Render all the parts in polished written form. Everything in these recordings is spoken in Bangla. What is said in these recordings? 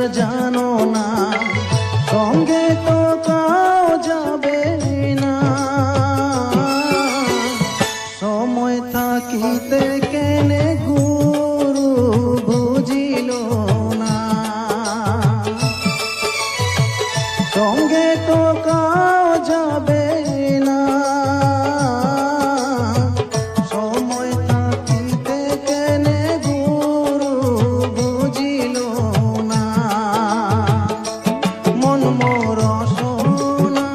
আর জানো না, সঙ্গে তো কাও যাবে না। সময় থাকিতে কেনে গুরু বুঝিল না, সঙ্গে তো কাও যাবে না। সময় থাকিতে কেনে গুরু বুঝিল না, মন মোর সোনা।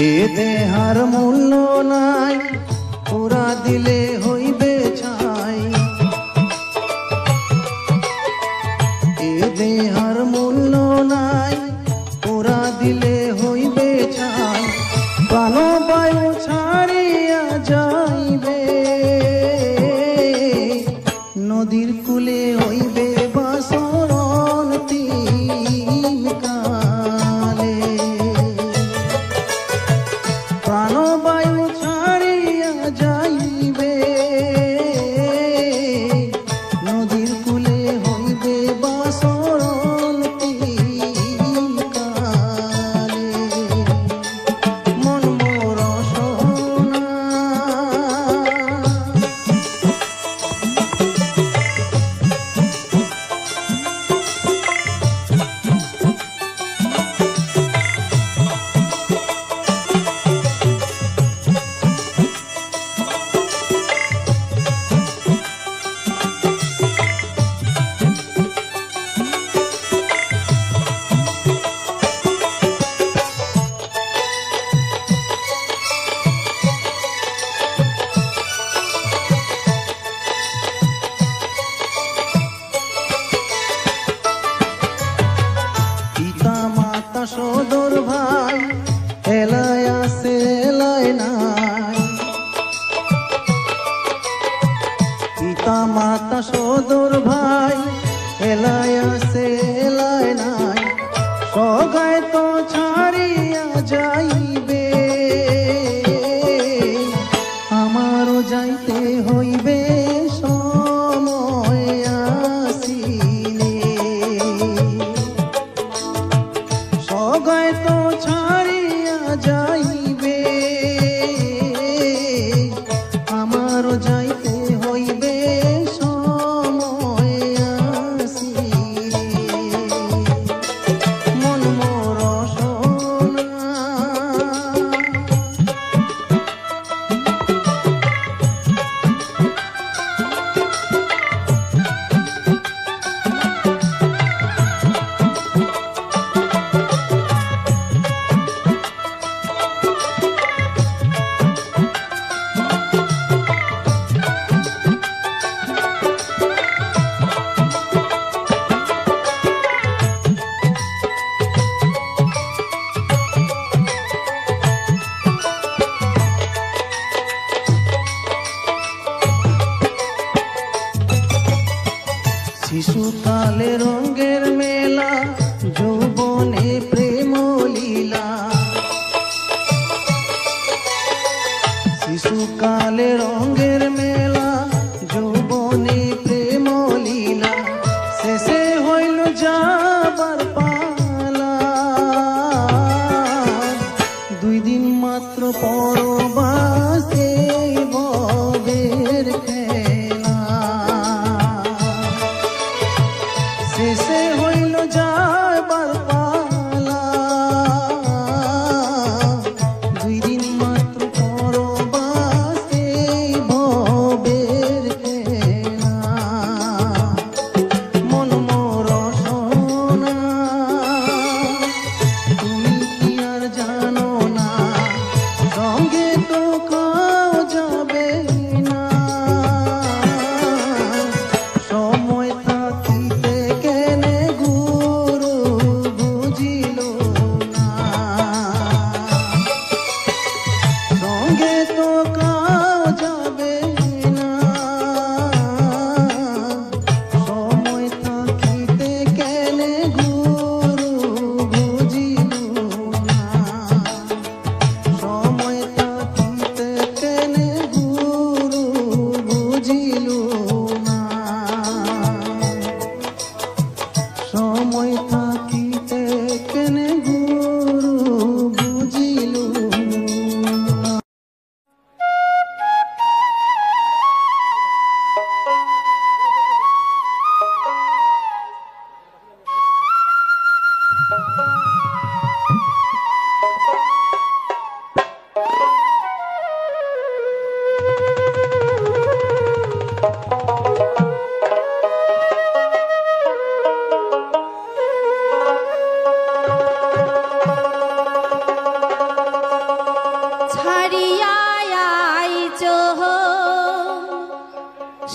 এ দেহার মূল্য নাই, পুরা দিলে হইবে ছাই। এ দেহার মূল্য নাই, পুরা দিলে হইবে ছাই। প্রাণবায়ু ছাড়িয়া যাইবে, নদীর কূলে হইবে বাসরণ তিন কালে। প্রাণবায়ু ছাড়িয়া যাইবে, নদীর কূলে হইবে বাসরণ তিন কালে। মন মোর সোনা। সদর ভাই এলায় আছে এলায় নাই, পিতা মাতা সদর ভাই এলায় আছে এলায় নাই। সগায় তো ছাড়িয়া যাইবে, আমারও যাইতে হইবে সময় আসিলে। সগায় তো ছাড়িয়া যাইবে, আমারও যাইতে হইবে সময় আসিলে। মন মোর সোনা। শিশুকালে রঙের মেলা, যৌবনে প্রেম লীলা। শিশুকালে রঙের মেলা, যৌবনে প্রেম লীলা। শেষে হইল যাবার পালা, 2 দিন মাত্র পরবাসে ভবের খেলা। শেষে হইল যাবার পালা, 2 দিন মাত্র পরবাসে ভবের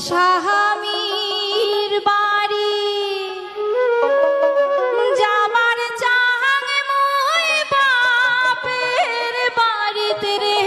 স্বামীর বাড়ি যাবার চাং মই বাপের বাড়িতে রে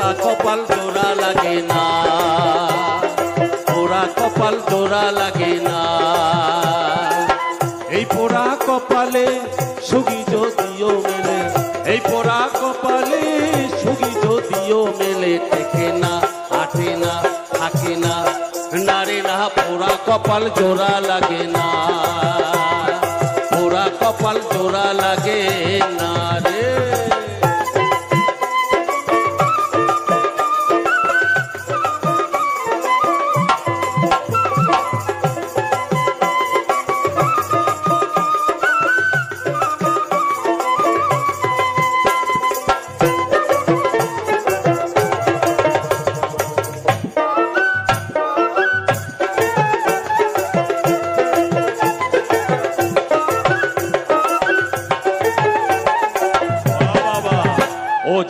পোড়া কপাল জোড়া লাগে না, পোড়া কপাল জোড়া লাগে না। এই পোড়া কপালে সুখী যদিও মেলে, এই পোড়া কপালে সুখী যদিও মেলে, টেকে না আটে না থাকে না, নারে না পোড়া কপাল জোড়া লাগে না, পোড়া কপাল জোড়া লাগে না রে।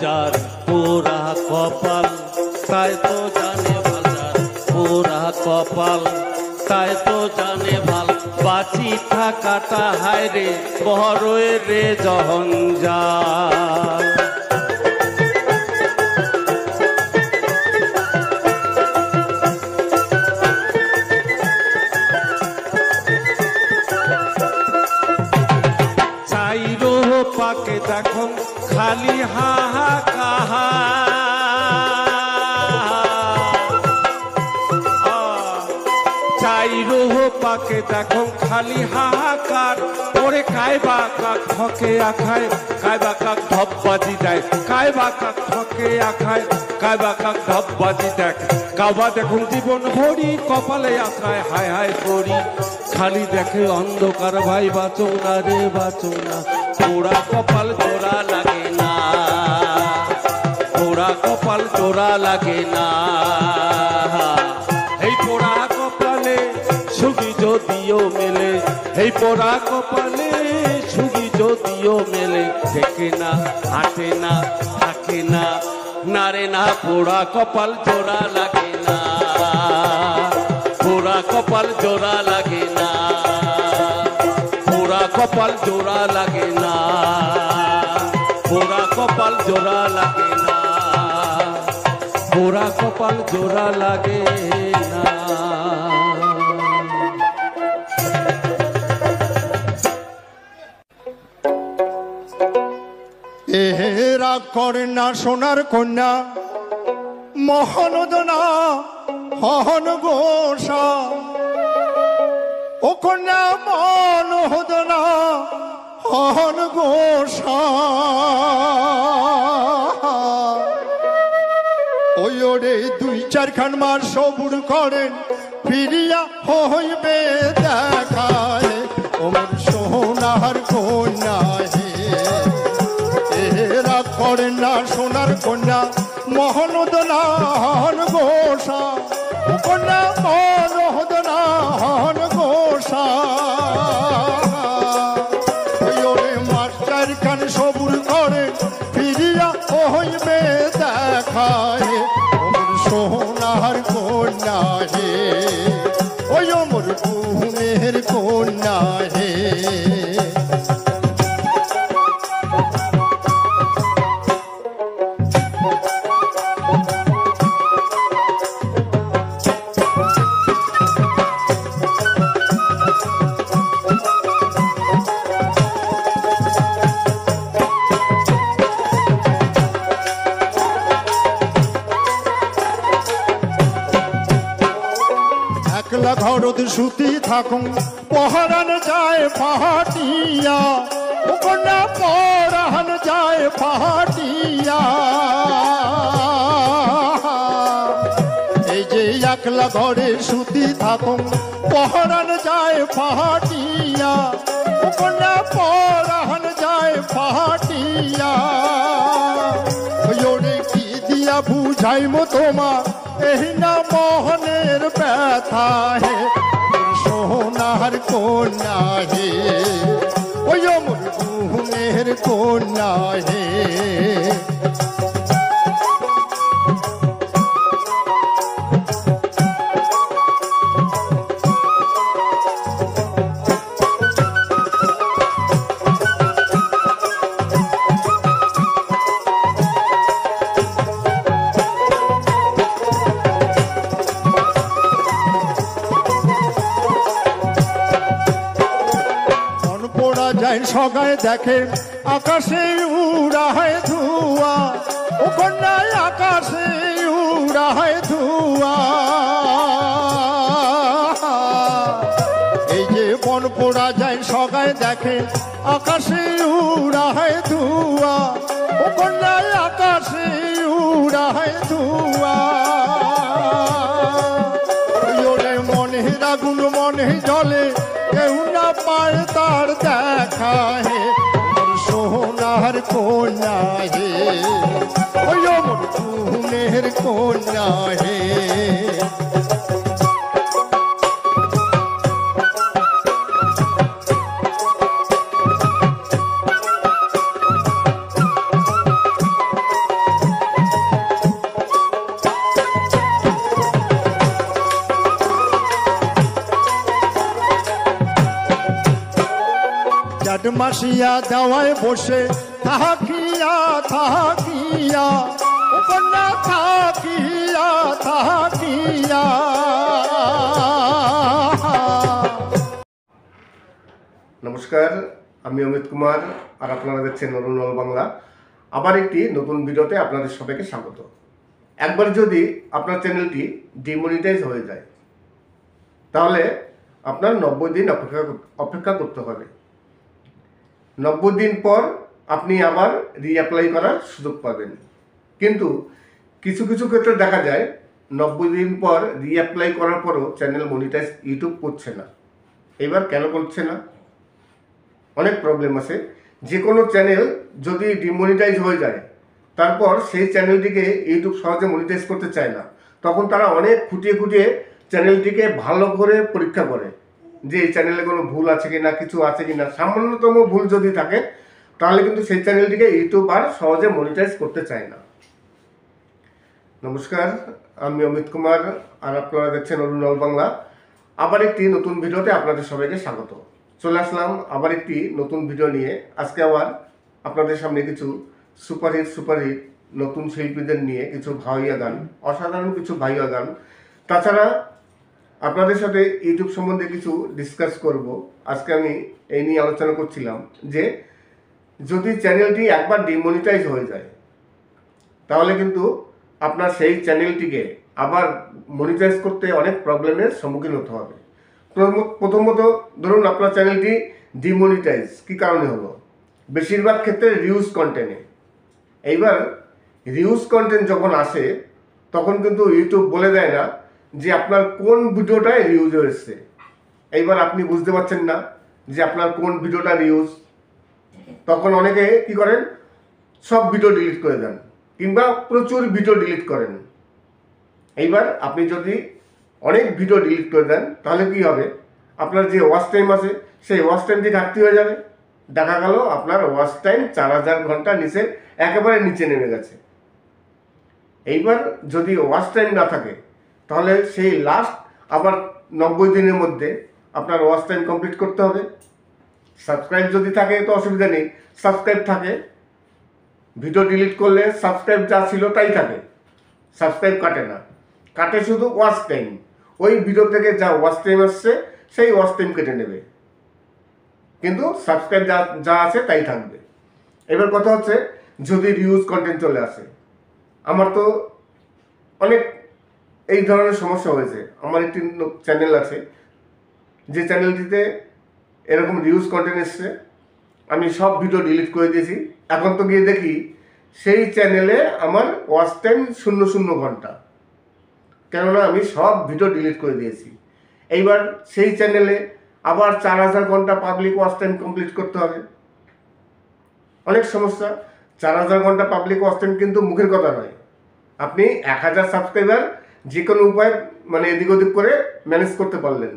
যার পোড়া কপাল তাই তো জানে ভালার, পোড়া কপাল তাই তো জানে ভাল, বাঁচি থাকাটা হায় রে বড়ই রে জঞ্জাল। চাইরো পাকে দেখুন খালি হাহা কাহা, চাইরো পাকে দেখুন খালি হাহাকার, ওরে কায়বা কাক ঠকে আখায়, কায়বা কাক ধপবাজি দেয়, কায়বা কাক ঠকে আখায়, কায়বা কাক ধপবাজি দেখ, কাবা দেখুন জীবন ভরি কপালে আশ্রয় হায় হায় করি, খালি দেখে অন্ধকার ভাই বাঁচো না রে বাঁচো না, পোড়া কপাল জোড়া লাগে না, পোড়া কপাল জোড়া লাগে না। এই পোড়া কপালে সুখী যদিও মেলে, এই পোড়া কপালে সুখী যদিও মেলে, থেকে না হাঁটে না থাকে না, নারে না পোড়া কপাল জোড়া লাগে না, পোড়া কপাল জোড়া লাগে না, পোড়া কপাল জোড়া লাগে না, পোড়া কপাল জোড়া লাগে না, পোড়া কপাল জোড়া লাগে না। এহেরা কন্যা সোনার কন্যা মহানদনা হন গোসা, ও কন্যা মনোহদনা হন গোসা, ওই ওরে দুই চারখান মাস সবুর করেন ফিরিয়া হইবে দেখায়, ওমর সোনার কন্যা এরা করেন না সোনার কন্যা মহনদনা হন গোসা, কন্যা মহনদনা হন গোসা, ওরে মাস্টার খান সবুর করে ফিরিয়া হইবে দেখায়, ওমর সোনার কন্যা হে, ওই ওমর ঘুমের কন্যা হে। একলা ঘরত সুতি থাকুন পহরান যায় পাহাটিয়া, ও কন্যা পহরান যায় পাহাটিয়া, এই যে একলা ঘরে সুতি থাকুন পহরান যায় পাহাটিয়া, ও কন্যা পহরান যায় পাহাটিয়া, ওরে কি দিয়া বুঝাইমো তোমার এই না মোহনের ব্যথা হে, সোনার কন্যা হে, ওই মোর ঘুমের কন্যা হে। যায় সগায় দেখে আকাশে উড়ায় ধুয়া, ও কন্যায় আকাশে উড়ায় ধুয়া। এই যে বন পোড়া যায় সগায় দেখে আকাশে উড়ায় ধুয়া, ও কন্যায় আকাশে উড়ায় ধুয়া। ওরে মনের আগুন মনে জলে, কেউ না পায় তার দেখা হে, মোর সোনার কন্যা হে, ওই মোর খুনের কন্যা হে। মাসিয়া দেওয়ায় বসে থাকিয়া থাকিয়া, ও কন্যা থাকিয়া থাকিয়া। নমস্কার, আমি অমিত কুমার আর আপনারা দেখছেন অরুণ বাংলা। আবার একটি নতুন ভিডিওতে আপনাদের সবাইকে স্বাগত। একবার যদি আপনার চ্যানেলটি ডিমনিটাইজ হয়ে যায় তাহলে আপনার 90 দিন অপেক্ষা করতে হবে। 90 দিন পর আপনি আবার রিঅ্যাপ্লাই করার সুযোগ পাবেন। কিন্তু কিছু কিছু ক্ষেত্রে দেখা যায় 90 দিন পর রিঅ্যাপ্লাই করার পরও চ্যানেল মনিটাইজ ইউটিউব করছে না। এবার কেন করছে না? অনেক প্রবলেম আছে। যে কোনো চ্যানেল যদি ডিমনিটাইজ হয়ে যায় তারপর সেই চ্যানেলটিকে ইউটিউব সহজে মনিটাইজ করতে চায় না। তখন তারা অনেক খুঁটিয়ে খুঁটিয়ে চ্যানেলটিকে ভালো করে পরীক্ষা করে যে এই চ্যানেলে কোনো ভুল আছে কিনা, কিছু আছে কিনা। সামান্যতম ভুল যদি থাকে তাহলে কিন্তু সেই চ্যানেলটিকে ইউটিউব আর সহজে মনিটাইজ করতে চায় না। নমস্কার, আমি অমিত কুমার আর আপনারা দেখছেন অরুণ বাংলা। আবার একটি নতুন ভিডিওতে আপনাদের সবাইকে স্বাগত। চলে আসলাম আবার একটি নতুন ভিডিও নিয়ে। আজকে আবার আপনাদের সামনে কিছু সুপারহিট নতুন শিল্পীদের নিয়ে কিছু ভাইয়া গান, অসাধারণ কিছু ভাইয়া গান, তাছাড়া আপনাদের সাথে ইউটিউব সম্বন্ধে কিছু ডিসকাস করব। আজকে আমি এই নিয়ে আলোচনা করছিলাম যে যদি চ্যানেলটি একবার ডিমনিটাইজ হয়ে যায় তাহলে কিন্তু আপনার সেই চ্যানেলটিকে আবার মনিটাইজ করতে অনেক প্রবলেমের সম্মুখীন হতে হবে। প্রথমত ধরুন আপনার চ্যানেলটি ডিমনিটাইজ কী কারণে হলো? বেশিরভাগ ক্ষেত্রে রিউজ কন্টেন্টে। এইবার রিউজ কন্টেন্ট যখন আসে তখন কিন্তু ইউটিউব বলে দেয় না যে আপনার কোন ভিডিওটায় রিউজ হয়েছে। এইবার আপনি বুঝতে পারছেন না যে আপনার কোন ভিডিওটা রিউজ। তখন অনেকে কি করেন, সব ভিডিও ডিলিট করে দেন কিংবা প্রচুর ভিডিও ডিলিট করেন। এইবার আপনি যদি অনেক ভিডিও ডিলিট করে দেন তাহলে কি হবে, আপনার যে ওয়াচ টাইম আছে সেই ওয়াচ টাইমটি ঘাটতি হয়ে যাবে। দেখা গেল আপনার ওয়াচ টাইম 4000 ঘন্টা নিচে, একেবারে নিচে নেমে গেছে। এইবার যদি ওয়াচ টাইম না থাকে তাহলে সেই লাস্ট আবার 90 দিনের মধ্যে আপনার ওয়াচ টাইম কমপ্লিট করতে হবে। সাবস্ক্রাইব যদি থাকে তো অসুবিধা নেই, সাবস্ক্রাইব থাকে। ভিডিও ডিলিট করলে সাবস্ক্রাইব যা ছিল তাই থাকে, সাবস্ক্রাইব কাটে না, কাটে শুধু ওয়াচ টাইম। ওই ভিডিও থেকে যা ওয়াচ টাইম আসছে সেই ওয়াচ টাইম কেটে নেবে, কিন্তু সাবস্ক্রাইব যা আছে তাই থাকবে। এবার কথা হচ্ছে যদি রিউজ কন্টেন্ট চলে আসে, আমার তো অনেক এই ধরনের সমস্যা হয়েছে। আমার একটি চ্যানেল আছে, যে চ্যানেলটিতে এরকম রিউজ কন্টেন্ট এসছে, আমি সব ভিডিও ডিলিট করে দিয়েছি। এখন তো গিয়ে দেখি সেই চ্যানেলে আমার ওয়াচ টাইম 00 ঘন্টা, কেননা আমি সব ভিডিও ডিলিট করে দিয়েছি। এইবার সেই চ্যানেলে আবার 4000 ঘন্টা পাবলিক ওয়াচ টাইম কমপ্লিট করতে হবে। অনেক সমস্যা। 4000 ঘন্টা পাবলিক ওয়াচ টাইম কিন্তু মুখের কথা নয়। আপনি 1000 সাবস্ক্রাইবার যে কোনো উপায় মানে এদিক ওদিক করে ম্যানেজ করতে পারলেন,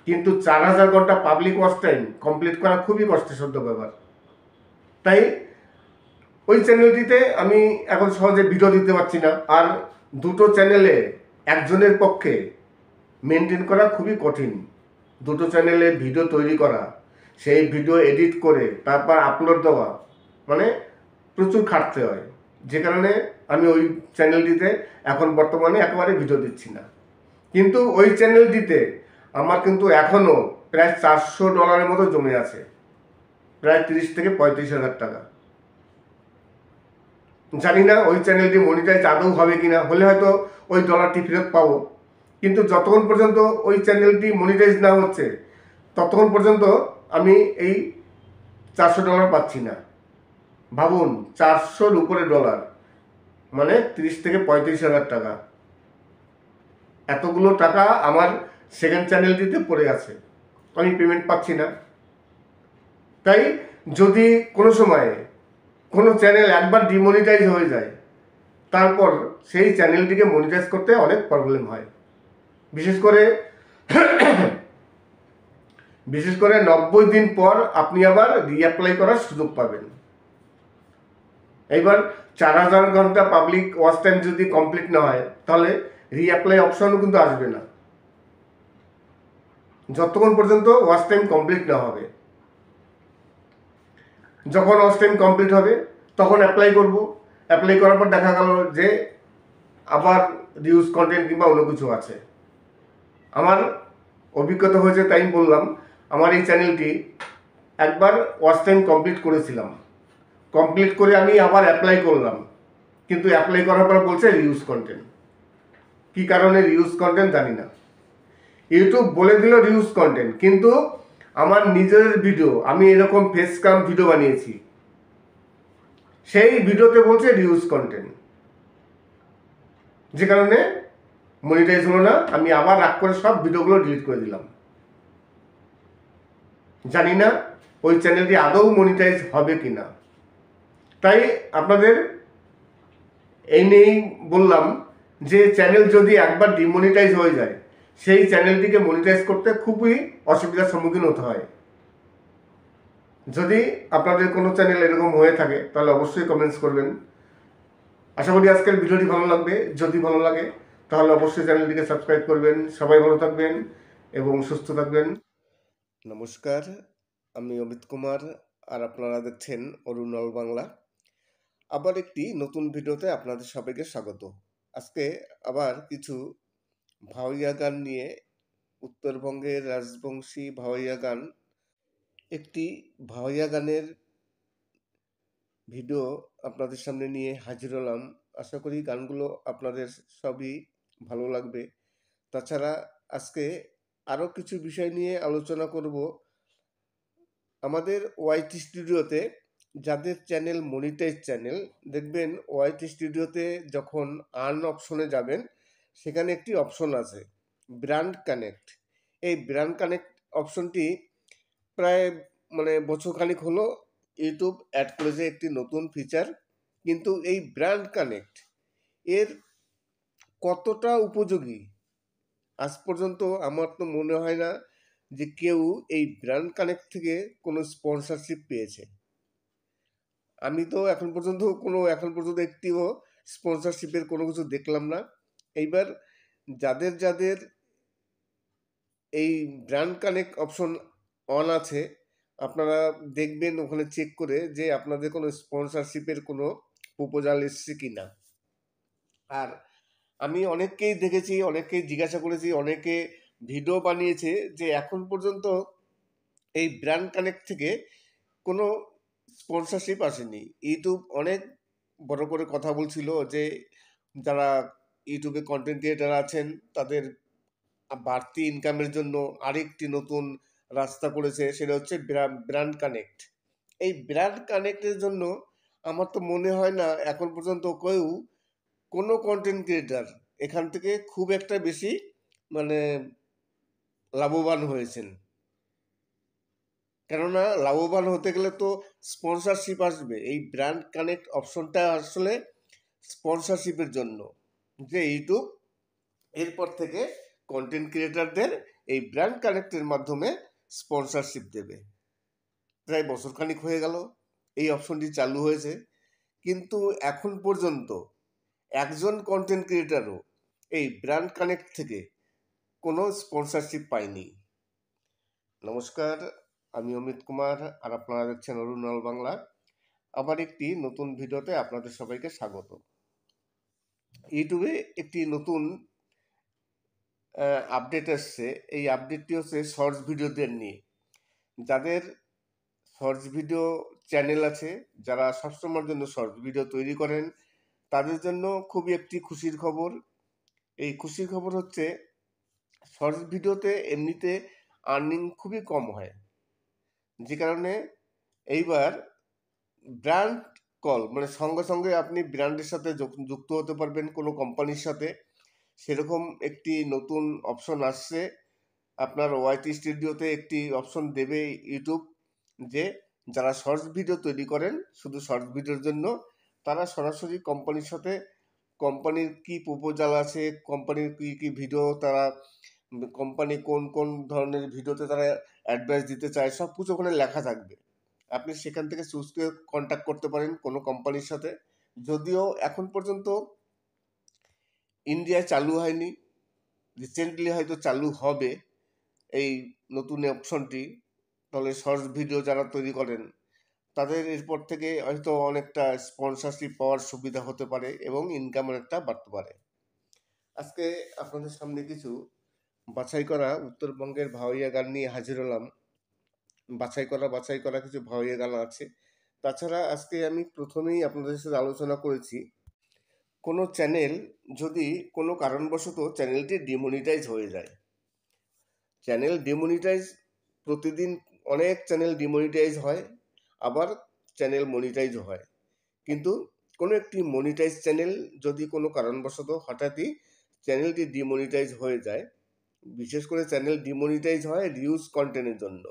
কিন্তু 4000 ঘন্টা পাবলিক ওয়াচ টাইম কমপ্লিট করা খুবই কষ্টসাধ্য ব্যাপার। তাই ওই চ্যানেলটিতে আমি এখন সহজে ভিডিও দিতে পারছি না। আর দুটো চ্যানেলে একজনের পক্ষে মেনটেন করা খুবই কঠিন। দুটো চ্যানেলে ভিডিও তৈরি করা, সেই ভিডিও এডিট করে তারপর আপলোড দেওয়া, মানে প্রচুর খাটতে হয়। যে কারণে আমি ওই চ্যানেলটিতে এখন বর্তমানে একেবারে ভিডিও দিচ্ছি না। কিন্তু ওই চ্যানেলটিতে আমার কিন্তু এখনও প্রায় $400 মতো জমে আছে। প্রায় 30 থেকে 35,000 টাকা। জানি না ওই চ্যানেলটি মনিটাইজ আদৌ হবে কিনা, হলে হয়তো ওই ডলারটি ফেরত পাবো, কিন্তু যতক্ষণ পর্যন্ত ওই চ্যানেলটি মনিটাইজ না হচ্ছে ততক্ষণ পর্যন্ত আমি এই $400 পাচ্ছি না। ভাবুন, 400-র উপরে ডলার মানে 30 থেকে 35,000 টাকা। এতগুলো টাকা আমার সেকেন্ড চ্যানেলটিতে পড়ে আছে, আমি পেমেন্ট পাচ্ছি না। তাই যদি কোনো সময়ে কোনো চ্যানেল একবার ডিমনিটাইজ হয়ে যায়, তারপর সেই চ্যানেলটিকে মনিটাইজ করতে অনেক প্রবলেম হয়। বিশেষ করে 90 দিন পর আপনি আবার রিঅ্যাপ্লাই করার সুযোগ পাবেন। এইবার 4000 ঘন্টা পাবলিক ওয়াচ টাইম যদি কমপ্লিট না হয়, তাহলে রিঅ্যাপ্লাই অপশনও কিন্তু আসবে না, যতক্ষণ পর্যন্ত ওয়াচ টাইম কমপ্লিট না হবে। যখন ওয়াচ টাইম কমপ্লিট হবে তখন অ্যাপ্লাই করব। অ্যাপ্লাই করার পর দেখা গেল যে আবার রিউজ কন্টেন্ট কিংবা অন্য কিছু আছে। আমার অভিজ্ঞতা হয়েছে, তাই বললাম। আমার এই চ্যানেলটি একবার ওয়াচ টাইম কমপ্লিট করেছিলাম, কমপ্লিট করে আমি আবার অ্যাপ্লাই করলাম, কিন্তু অ্যাপ্লাই করার পর বলছে রিউজ কন্টেন্ট। কী কারণে রিউজ কন্টেন্ট জানি না। ইউটিউব বলে দিল রিউজ কন্টেন্ট, কিন্তু আমার নিজের ভিডিও, আমি এরকম ফেস ক্যাম ভিডিও বানিয়েছি, সেই ভিডিওতে বলছে রিউজ কন্টেন্ট, যে কারণে মনিটাইজ হলো না। আমি আবার রাগ করে সব ভিডিওগুলো ডিলিট করে দিলাম। জানি না ওই চ্যানেলটি আদৌ মনিটাইজ হবে কি না। তাই আপনাদের এই নিয়েই বললাম যে চ্যানেল যদি একবার ডিমনিটাইজ হয়ে যায়, সেই চ্যানেলটিকে মনিটাইজ করতে খুবই অসুবিধার সম্মুখীন হতে হয়। যদি আপনাদের কোনো চ্যানেল এরকম হয়ে থাকে তাহলে অবশ্যই কমেন্টস করবেন। আশা করি আজকের ভিডিওটি ভালো লাগবে। যদি ভালো লাগে তাহলে অবশ্যই চ্যানেলটিকে সাবস্ক্রাইব করবেন। সবাই ভালো থাকবেন এবং সুস্থ থাকবেন। নমস্কার, আমি অমিত কুমার, আর আপনারা দেখছেন অরুণাল বাংলা। আবার একটি নতুন ভিডিওতে আপনাদের সবাইকে স্বাগত। আজকে আবার কিছু ভাওয়াইয়া গান নিয়ে, উত্তরবঙ্গের রাজবংশী ভাওয়াইয়া গান, একটি ভাওয়াইয়া গানের ভিডিও আপনাদের সামনে নিয়ে হাজির হলাম। আশা করি গানগুলো আপনাদের সবই ভালো লাগবে। তাছাড়া আজকে আরও কিছু বিষয় নিয়ে আলোচনা করব। আমাদের ওয়াইটি স্টুডিওতে যাদের চ্যানেল মনিটাইজ চ্যানেল, দেখবেন ওয়াইটি স্টুডিওতে যখন আর্ন অপশনে যাবেন, সেখানে একটি অপশন আছে ব্র্যান্ড কানেক্ট। এই ব্র্যান্ড কানেক্ট অপশনটি প্রায় বছরখানিক হলো ইউটিউব অ্যাড করেছে একটি নতুন ফিচার। কিন্তু এই ব্র্যান্ড কানেক্ট এর কতটা উপযোগী আজ পর্যন্ত আমার তো মনে হয় না যে কেউ এই ব্র্যান্ড কানেক্ট থেকে কোনো স্পন্সরশিপ পেয়েছে। আমি তো এখন পর্যন্ত একটিও স্পন্সরশিপের কোনো কিছু দেখলাম না। এইবার যাদের এই ব্র্যান্ড কানেক্ট অপশন অন আছে, আপনারা দেখবেন ওখানে চেক করে যে আপনাদের কোনো স্পন্সরশিপের কোনো প্রপোজাল এসছে কি না। আর আমি অনেককেই দেখেছি, অনেককেই জিজ্ঞাসা করেছি, অনেকে ভিডিও বানিয়েছে যে এখন পর্যন্ত এই ব্র্যান্ড কানেক্ট থেকে কোনো স্পন্সরশিপ আসেনি। ইউটিউব অনেক বড় করে কথা বলছিল যে যারা ইউটিউবে কন্টেন্ট ক্রিয়েটার আছেন তাদের বাড়তি ইনকামের জন্য আরেকটি নতুন রাস্তা করেছে, সেটা হচ্ছে ব্র্যান্ড কানেক্ট। এই ব্র্যান্ড কানেক্টের জন্য আমার তো মনে হয় না এখন পর্যন্ত কোনো কন্টেন্ট ক্রিয়েটার এখান থেকে খুব একটা বেশি লাভবান হয়েছেন। কেননা লাভবান হতে গেলে তো স্পন্সরশিপ আসবে। এই ব্র্যান্ড কানেক্ট অপশনটা আসলে স্পন্সরশিপের জন্য, যে ইউটিউব এরপর থেকে কন্টেন্ট ক্রিয়েটারদের এই ব্র্যান্ড কানেক্টের মাধ্যমে স্পন্সরশিপ দেবে। প্রায় বছরখানিক হয়ে গেল এই অপশনটি চালু হয়েছে, কিন্তু এখন পর্যন্ত একজন কন্টেন্ট ক্রিয়েটারও এই ব্র্যান্ড কানেক্ট থেকে কোনো স্পন্সরশিপ পায়নি। নমস্কার, আমি অমিত কুমার, আর আপনারা দেখছেন অরুণাল বাংলা। আবার একটি নতুন ভিডিওতে আপনাদের সবাইকে স্বাগত। ইউটিউবে একটি নতুন আপডেট এসছে। এই আপডেটটি হচ্ছে শর্টস ভিডিওদের নিয়ে। যাদের শর্টস ভিডিও চ্যানেল আছে, যারা সবসময়ের জন্য শর্টস ভিডিও তৈরি করেন, তাদের জন্য খুবই একটি খুশির খবর। এই খুশির খবর হচ্ছে শর্টস ভিডিওতে এমনিতে আর্নিং খুবই কম হয়, যে কারণে এইবার ব্র্যান্ড কল মানে সঙ্গে সঙ্গে আপনি ব্র্যান্ডের সাথে যুক্ত হতে পারবেন কোনো কোম্পানির সাথে। সেরকম একটি নতুন অপশন আসছে। আপনার ওয়াইটি স্টুডিওতে একটি অপশন দেবে ইউটিউব, যে যারা শর্টস ভিডিও তৈরি করেন শুধু শর্টস ভিডিওর জন্য, তারা সরাসরি কোম্পানির সাথে, কোম্পানির কি প্রপোজাল আছে, কোম্পানির কি কি ভিডিও তারা, কোম্পানি কোন কোন ধরনের ভিডিওতে তারা অ্যাডভাইস দিতে চায়, সব কিছু ওখানে লেখা থাকবে। আপনি সেখান থেকে চুজ করে কন্ট্যাক্ট করতে পারেন কোনো কোম্পানির সাথে। যদিও এখন পর্যন্ত ইন্ডিয়ায় চালু হয়নি, রিসেন্টলি হয়তো চালু হবে এই নতুন অপশনটি। তাহলে শর্টস ভিডিও যারা তৈরি করেন তাদের এরপর থেকে হয়তো অনেকটা স্পন্সরশিপ পাওয়ার সুবিধা হতে পারে এবং ইনকাম অনেকটা বাড়তে পারে। আজকে আপনাদের সামনে কিছু বাছাই করা উত্তরবঙ্গের ভাওয়াইয়া গান নিয়ে হাজির হলাম। বাছাই করা কিছু ভাওয়াইয়া গান আছে। তাছাড়া আজকে আমি প্রথমেই আপনাদের সাথে আলোচনা করেছি, কোনো চ্যানেল যদি কোনো কারণবশত চ্যানেলটি ডিমনিটাইজ হয়ে যায়। চ্যানেল ডিমনিটাইজ প্রতিদিন অনেক চ্যানেল ডিমনিটাইজ হয়, আবার চ্যানেল মনিটাইজও হয়। কিন্তু কোনো একটি মনিটাইজ চ্যানেল যদি কোনো কারণবশত হঠাৎই চ্যানেলটি ডিমনিটাইজ হয়ে যায়, বিশেষ করে চ্যানেল ডিমনিটাইজ হয় রিউজ কন্টেন্টের জন্য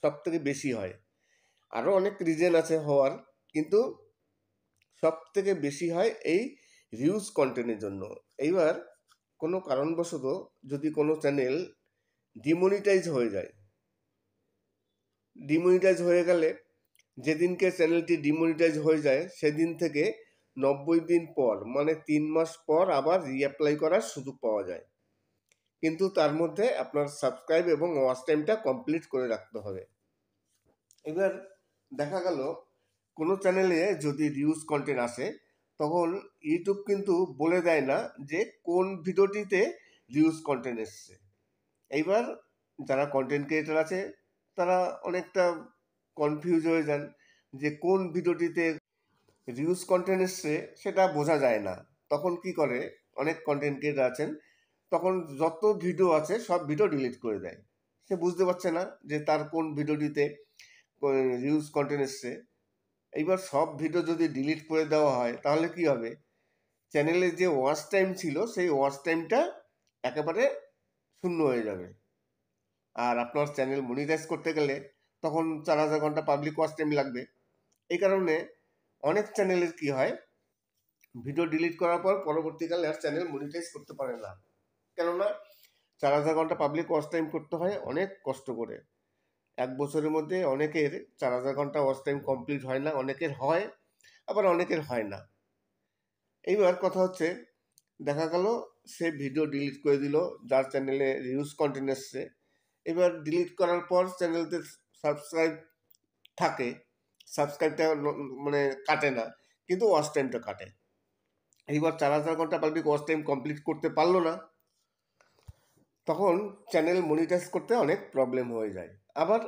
সব থেকে বেশি হয়। আরও অনেক রিজন আছে হওয়ার, কিন্তু সব থেকে বেশি হয় এই রিউজ কন্টেন্টের জন্য। এইবার কোনো কারণবশত যদি কোনো চ্যানেল ডিমনিটাইজ হয়ে যায়, ডিমনিটাইজ হয়ে গেলে যেদিনকে চ্যানেলটি ডিমনিটাইজ হয়ে যায় সেদিন থেকে 90 দিন পর মানে 3 মাস পর আবার রিঅ্যাপ্লাই করার সুযোগ পাওয়া যায়। কিন্তু তার মধ্যে আপনার সাবস্ক্রাইব এবং ওয়াচ টাইমটা কমপ্লিট করে রাখতে হবে। এবার দেখা গেল কোনো চ্যানেলে যদি রিউজ কন্টেন্ট আসে, তখন ইউটিউব কিন্তু বলে দেয় না যে কোন ভিডিওটিতে রিউজ কন্টেন্ট এসছে। এইবার যারা কন্টেন্ট ক্রিয়েটার আছে তারা অনেকটা কনফিউজ হয়ে যান যে কোন ভিডিওটিতে রিউজ কন্টেন্ট এসছে সেটা বোঝা যায় না। তখন কি করে অনেক কন্টেন্ট ক্রিয়েটার আছেন, তখন যত ভিডিও আছে সব ভিডিও ডিলিট করে দেয়। সে বুঝতে পারছে না যে তার কোন ভিডিওটিতে রিউজ কন্টেন্ট এসছে। এইবার সব ভিডিও যদি ডিলিট করে দেওয়া হয় তাহলে কি হবে, চ্যানেলের যে ওয়াচ টাইম ছিল সেই ওয়াচ টাইমটা একেবারে শূন্য হয়ে যাবে। আর আপনার চ্যানেল মনিটাইজ করতে গেলে তখন 4000 ঘন্টা পাবলিক ওয়াচ টাইম লাগবে। এই কারণে অনেক চ্যানেলের কি হয়, ভিডিও ডিলিট করার পর পরবর্তীকালে আর চ্যানেল মনিটাইজ করতে পারে না। কেননা 4000 ঘন্টা পাবলিক ওয়াচ টাইম করতে হয় অনেক কষ্ট করে। এক বছরের মধ্যে অনেকের 4000 ঘন্টা ওয়াচ টাইম কমপ্লিট হয় না, অনেকের হয় আবার অনেকের হয় না। এইবার কথা হচ্ছে, দেখা গেল সে ভিডিও ডিলিট করে দিল যার চ্যানেলে রিউজ কন্টেন্ট এসছে। এবার ডিলিট করার পর চ্যানেলতে সাবস্ক্রাইব থাকে, সাবস্ক্রাইবটা মানে কাটে না, কিন্তু ওয়াচ টাইমটা কাটে। এইবার 4000 ঘন্টা পাবলিক ওয়াচ টাইম কমপ্লিট করতে পারলো না, তখন চ্যানেল মনিটাইজ করতে অনেক প্রবলেম হয়ে যায়। আবার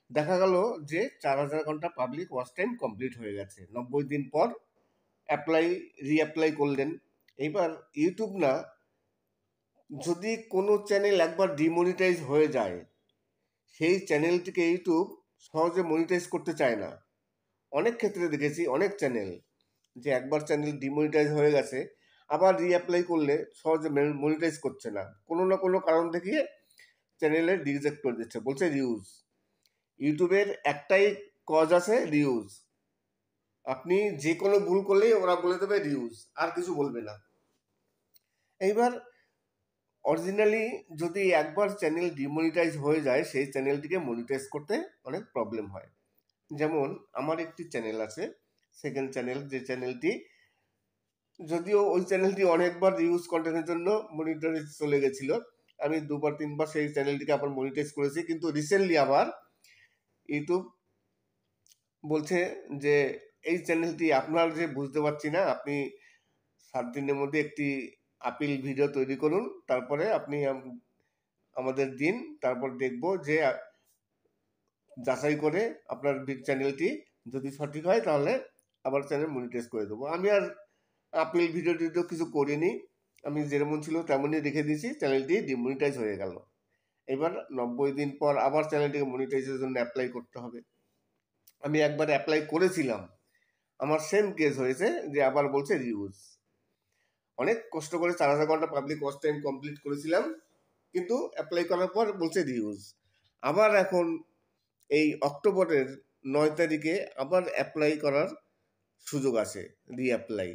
দেখা গেল যে 4000 ঘন্টা পাবলিক ওয়াচ টাইম কমপ্লিট হয়ে গেছে, 90 দিন পর রিঅ্যাপ্লাই করলেন। এইবার ইউটিউব না, যদি কোনো চ্যানেল একবার ডিমনিটাইজ হয়ে যায় সেই চ্যানেলটিকে ইউটিউব সহজে মনিটাইজ করতে চায় না। অনেক ক্ষেত্রে দেখেছি অনেক চ্যানেল যে একবার চ্যানেল ডিমনিটাইজ হয়ে গেছে আবার রিঅ্যাপ্লাই করলে সহজে মনিটাইজ করছে না, কোনো না কোনো কারণ দেখিয়ে চ্যানেলে রিজেক্ট করে দিচ্ছে, বলছে রিউজ। ইউটিউবের একটাই কজ আছে, রিউজ। আপনি যে কোনো ভুল করলেই ওরা বলে দেবে রিউজ, আর কিছু বলবে না। এইবার অরিজিনালি যদি একবার চ্যানেল ডিমনিটাইজ হয়ে যায় সেই চ্যানেলটিকে মনিটাইজ করতে অনেক প্রবলেম হয়। যেমন আমার একটি চ্যানেল আছে, সেকেন্ড চ্যানেল, যে চ্যানেলটি যদিও ওই চ্যানেলটি অনেকবার রিউজ কন্টেন্টের জন্য মনিটাইজ চলে গেছিল, আমি 2-3বার সেই চ্যানেলটিকে আবার মনিটাইজ করেছি, কিন্তু রিসেন্টলি আবার ইউটিউব বলছে যে এই চ্যানেলটি আপনার যে বুঝতে পারছি না, আপনি 7 দিনের মধ্যে একটি আপিল ভিডিও তৈরি করুন, তারপরে আপনি আমাদের দিন, তারপর দেখব যে যাচাই করে আপনার চ্যানেলটি যদি সঠিক হয় তাহলে আবার চ্যানেল মনিটাইজ করে দেবো। আমি আর আপিল ভিডিও টিডিও কিছু করিনি, আমি যেমন ছিল তেমনই রেখে দিয়েছি, চ্যানেলটি ডিমনিটাইজ হয়ে গেল। এবার 90 দিন পর আবার চ্যানেলটিকে মনিটাইজের জন্য অ্যাপ্লাই করতে হবে। আমি একবার অ্যাপ্লাই করেছিলাম, আমার সেম কেস হয়েছে যে আবার বলছে রিউজ। অনেক কষ্ট করে 4000 ঘন্টা পাবলিক ওয়াচ টাইম কমপ্লিট করেছিলাম, কিন্তু অ্যাপ্লাই করার পর বলছে রিউজ। আবার এখন এই অক্টোবরের 9 তারিখে আবার অ্যাপ্লাই করার সুযোগ আছে, রিঅ্যাপ্লাই।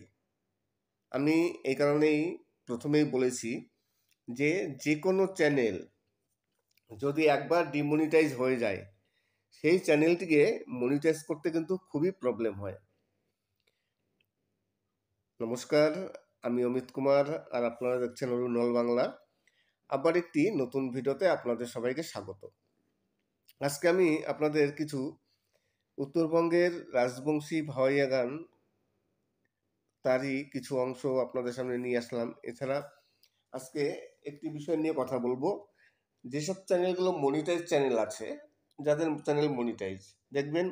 আমি এই কারণেই প্রথমেই বলেছি যে যে কোনো চ্যানেল যদি একবার ডিমনিটাইজ হয়ে যায়, সেই চ্যানেলটিকে মনিটাইজ করতে কিন্তু খুবই প্রবলেম হয়। নমস্কার, আমি অমিত কুমার, আর আপনারা দেখছেন অরুণল বাংলা। আবার একটি নতুন ভিডিওতে আপনাদের সবাইকে স্বাগত। আজকে আমি আপনাদের কিছু উত্তরবঙ্গের রাজবংশী ভাওয়াইয়া গান, তারই কিছু অংশ আপনাদের সামনে নিয়ে আসলাম। এছাড়া আজকে একটি বিষয় নিয়ে কথা বলবো। যেসব চ্যানেলগুলো মনিটাইজ চ্যানেল আছে, যাদের চ্যানেল মনিটাইজ, দেখবেন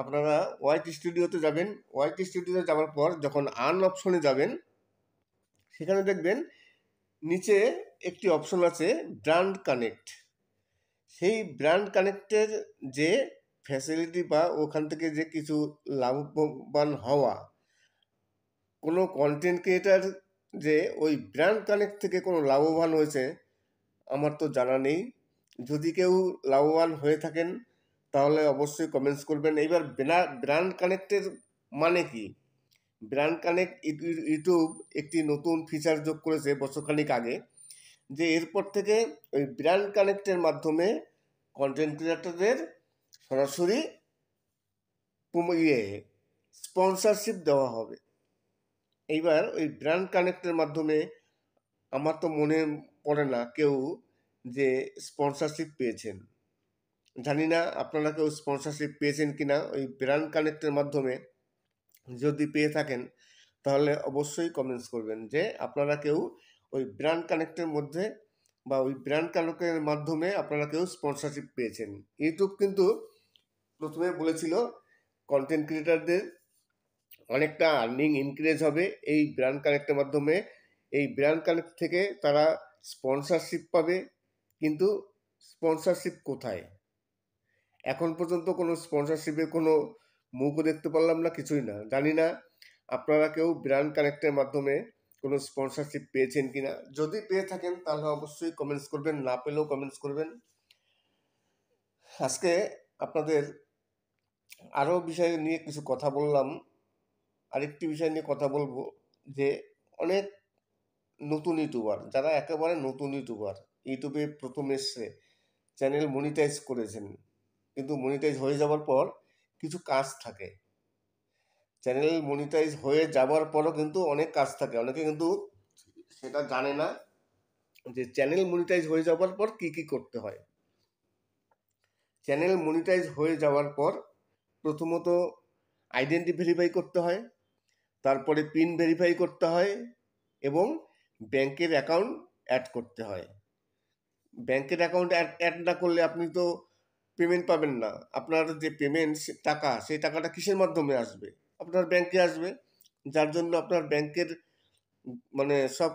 আপনারা ওয়াইটি স্টুডিওতে যাবেন, ওয়াইটি স্টুডিওতে যাওয়ার পর যখন আর্ন অপশনে যাবেন, সেখানে দেখবেন নিচে একটি অপশন আছে ব্র্যান্ড কানেক্ট। সেই ব্র্যান্ড কানেক্টের যে ফ্যাসিলিটি বা ওখান থেকে যে কিছু লাভবান হওয়া, কোনো কন্টেন্ট ক্রিয়েটার যে ওই ব্র্যান্ড কানেক্ট থেকে কোনো লাভবান হয়েছে আমার তো জানা নেই। যদি কেউ লাভবান হয়ে থাকেন তাহলে অবশ্যই কমেন্টস করবেন। এইবার ব্র্যান্ড কানেক্টের মানে কি? ব্র্যান্ড কানেক্ট ইউটিউব একটি নতুন ফিচার যোগ করেছে বছরখানিক আগে, যে এরপর থেকে ওই ব্র্যান্ড কানেক্টের মাধ্যমে কন্টেন্ট ক্রিয়েটারদের সরাসরি স্পন্সরশিপ দেওয়া হবে। এইবার ওই ব্র্যান্ড কানেক্টের মাধ্যমে আমার তো মনে পড়ে না কেউ যে স্পন্সরশিপ পেয়েছেন। জানি না আপনারা কেউ স্পন্সরশিপ পেয়েছেন কিনা ওই ব্র্যান্ড কানেক্টের মাধ্যমে। যদি পেয়ে থাকেন তাহলে অবশ্যই কমেন্টস করবেন যে আপনারা কেউ ওই ব্র্যান্ড কানেক্টের মধ্যে বা ওই ব্র্যান্ড কানেক্টের মাধ্যমে আপনারা কেউ স্পন্সরশিপ পেয়েছেন। ইউটিউব কিন্তু প্রথমে বলেছিল কন্টেন্ট ক্রিয়েটারদের অনেকটা আর্নিং ইনক্রিজ হবে এই ব্র্যান্ড কানেক্টের মাধ্যমে। এই ব্র্যান্ড কানেক্ট থেকে তারা স্পন্সরশিপ পাবে, কিন্তু স্পন্সরশিপ কোথায়? এখন পর্যন্ত কোনো স্পন্সরশিপের কোনো মুখও দেখতে পারলাম না, কিছুই না। জানি না আপনারা কেউ ব্র্যান্ড কানেক্টের মাধ্যমে কোনো স্পন্সরশিপ পেয়েছেন কিনা। যদি পেয়ে থাকেন তাহলে অবশ্যই কমেন্টস করবেন, না পেলেও কমেন্টস করবেন। আজকে আপনাদের আরও বিষয় নিয়ে কিছু কথা বললাম, আরেকটি বিষয় নিয়ে কথা বলবো যে অনেক নতুন ইউটিউবার, যারা একেবারে নতুন ইউটিউবার, ইউটিউবে প্রথম এসছে, চ্যানেল মনিটাইজ করেছেন, কিন্তু মনিটাইজ হয়ে যাওয়ার পর কিছু কাজ থাকে। চ্যানেল মনিটাইজ হয়ে যাওয়ার পরও কিন্তু অনেক কাজ থাকে। অনেকে কিন্তু সেটা জানে না যে চ্যানেল মনিটাইজ হয়ে যাওয়ার পর কি কি করতে হয়। চ্যানেল মনিটাইজ হয়ে যাওয়ার পর প্রথমত আইডেন্টি ভেরিফাই করতে হয়, তারপরে পিন ভেরিফাই করতে হয়, এবং ব্যাংকের অ্যাকাউন্ট অ্যাড করতে হয়। ব্যাংকের অ্যাকাউন্ট অ্যাড না করলে আপনি তো পেমেন্ট পাবেন না। আপনার যে পেমেন্ট টাকা, সেই টাকাটা কিসের মাধ্যমে আসবে? আপনার ব্যাংকে আসবে, যার জন্য আপনার ব্যাংকের মানে সব